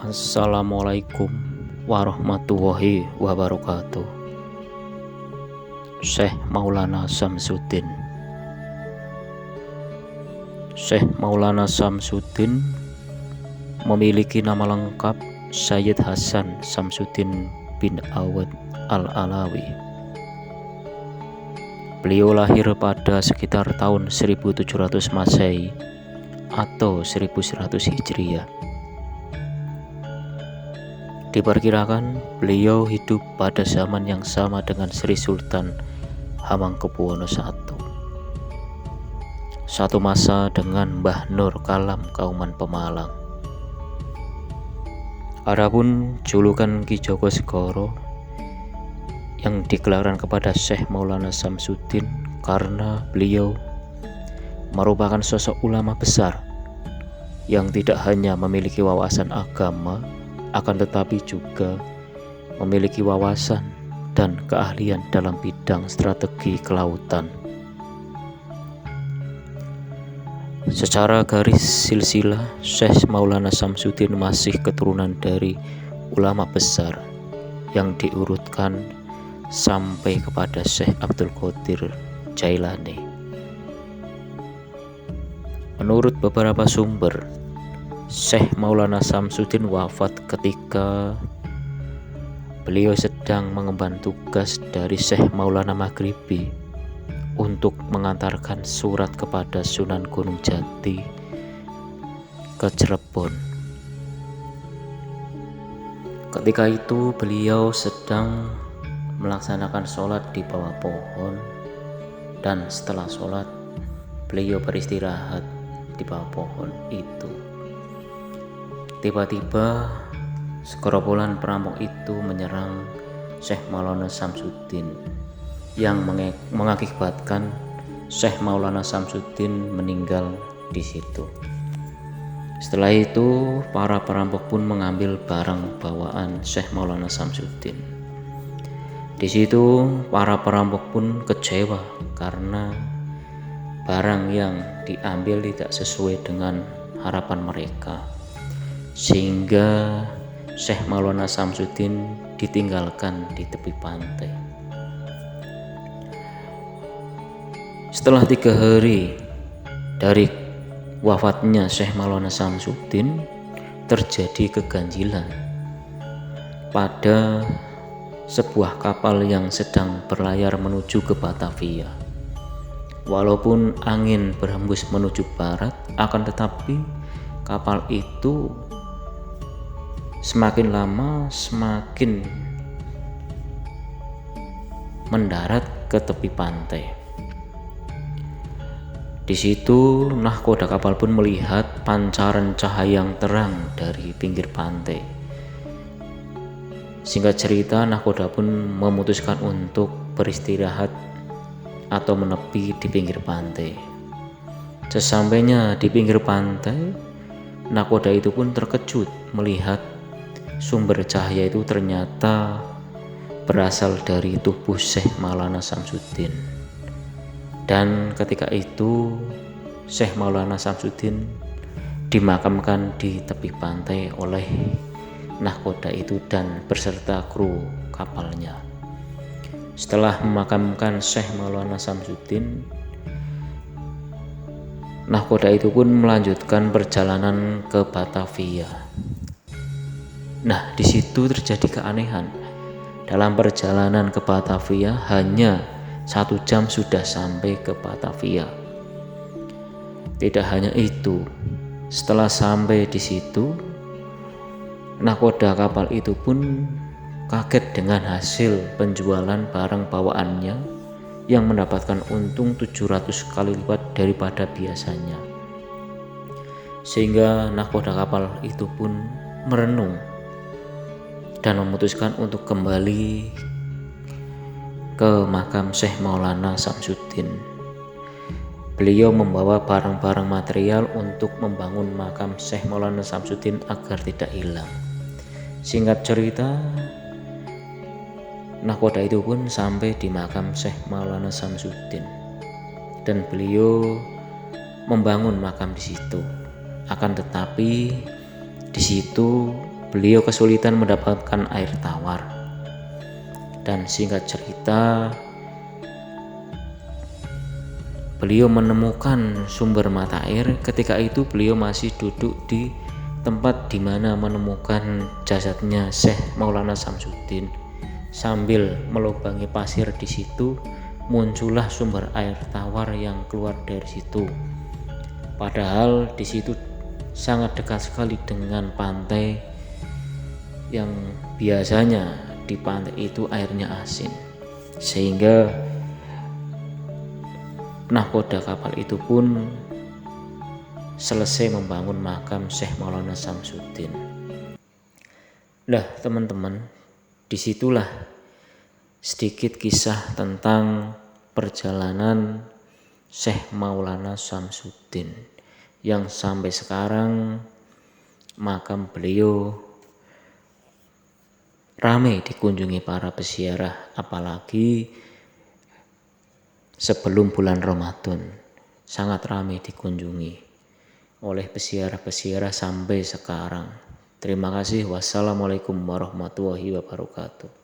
Assalamualaikum warahmatullahi wabarakatuh. Syekh Maulana Samsudin. Syekh Maulana Samsudin memiliki nama lengkap Sayyid Hasan Samsudin bin Awad Al-Alawi. Beliau lahir pada sekitar tahun 1700 Masehi atau 1100 Hijriah. Diperkirakan beliau hidup pada zaman yang sama dengan Sri Sultan Hamengkubuwono I. Satu masa dengan Mbah Nur Kalam Kauman Pemalang. Adapun julukan Ki Joko Segoro yang dikelarkan kepada Syekh Maulana Samsudin karena beliau merupakan sosok ulama besar yang tidak hanya memiliki wawasan agama, akan tetapi juga memiliki wawasan dan keahlian dalam bidang strategi kelautan. Secara garis silsilah, Syekh Maulana Samsudin masih keturunan dari ulama besar yang diurutkan sampai kepada Syekh Abdul Qadir Jailani. Menurut beberapa sumber, Syekh Maulana Samsudin wafat ketika beliau sedang mengemban tugas dari Syekh Maulana Maghribi untuk mengantarkan surat kepada Sunan Gunung Jati ke Cirebon. Ketika itu beliau sedang melaksanakan sholat di bawah pohon, dan setelah sholat beliau beristirahat di bawah pohon itu. Tiba-tiba segerombolan perampok itu menyerang Syekh Maulana Samsudin yang mengakibatkan Syekh Maulana Samsudin meninggal di situ. Setelah itu para perampok pun mengambil barang bawaan Syekh Maulana Samsudin. Di situ para perampok pun kecewa karena barang yang diambil tidak sesuai dengan harapan mereka, sehingga Syekh Maulana Samsudin ditinggalkan di tepi pantai. Setelah 3 hari dari wafatnya Syekh Maulana Samsudin, terjadi keganjilan pada sebuah kapal yang sedang berlayar menuju ke Batavia. Walaupun angin berhembus menuju barat, akan tetapi kapal itu semakin lama semakin mendarat ke tepi pantai. Di situ nahkoda kapal pun melihat pancaran cahaya yang terang dari pinggir pantai. Singkat cerita, nahkoda pun memutuskan untuk beristirahat atau menepi di pinggir pantai. Sesampainya di pinggir pantai, nahkoda itu pun terkejut melihat sumber cahaya itu ternyata berasal dari tubuh Syekh Maulana Samsudin. Dan ketika itu Syekh Maulana Samsudin dimakamkan di tepi pantai oleh nahkoda itu dan beserta kru kapalnya. Setelah memakamkan Syekh Maulana Samsudin, nahkoda itu pun melanjutkan perjalanan ke Batavia. Nah, di situ terjadi keanehan. Dalam perjalanan ke Batavia hanya 1 jam sudah sampai ke Batavia. Tidak hanya itu, setelah sampai di situ, nahkoda kapal itu pun kaget dengan hasil penjualan barang bawaannya yang mendapatkan untung 700 kali lipat daripada biasanya. Sehingga nahkoda kapal itu pun merenung dan memutuskan untuk kembali ke makam Syekh Maulana Samsudin. Beliau membawa barang-barang material untuk membangun makam Syekh Maulana Samsudin agar tidak hilang. Singkat cerita, nahkoda itu pun sampai di makam Syekh Maulana Samsudin dan beliau membangun makam di situ. Akan tetapi di situ beliau kesulitan mendapatkan air tawar. Dan singkat cerita, beliau menemukan sumber mata air. Ketika itu beliau masih duduk di tempat di mana menemukan jasadnya Syekh Maulana Samsuddin. Sambil melubangi pasir di situ, muncullah sumber air tawar yang keluar dari situ. Padahal di situ sangat dekat sekali dengan pantai yang biasanya di pantai itu airnya asin, sehingga nahkoda kapal itu pun selesai membangun makam Syekh Maulana Samsuddin. Nah teman-teman, disitulah sedikit kisah tentang perjalanan Syekh Maulana Samsuddin yang sampai sekarang makam beliau ramai dikunjungi para peziarah, apalagi sebelum bulan Ramadan sangat ramai dikunjungi oleh peziarah-peziarah sampai sekarang. Terima kasih. Wassalamualaikum warahmatullahi wabarakatuh.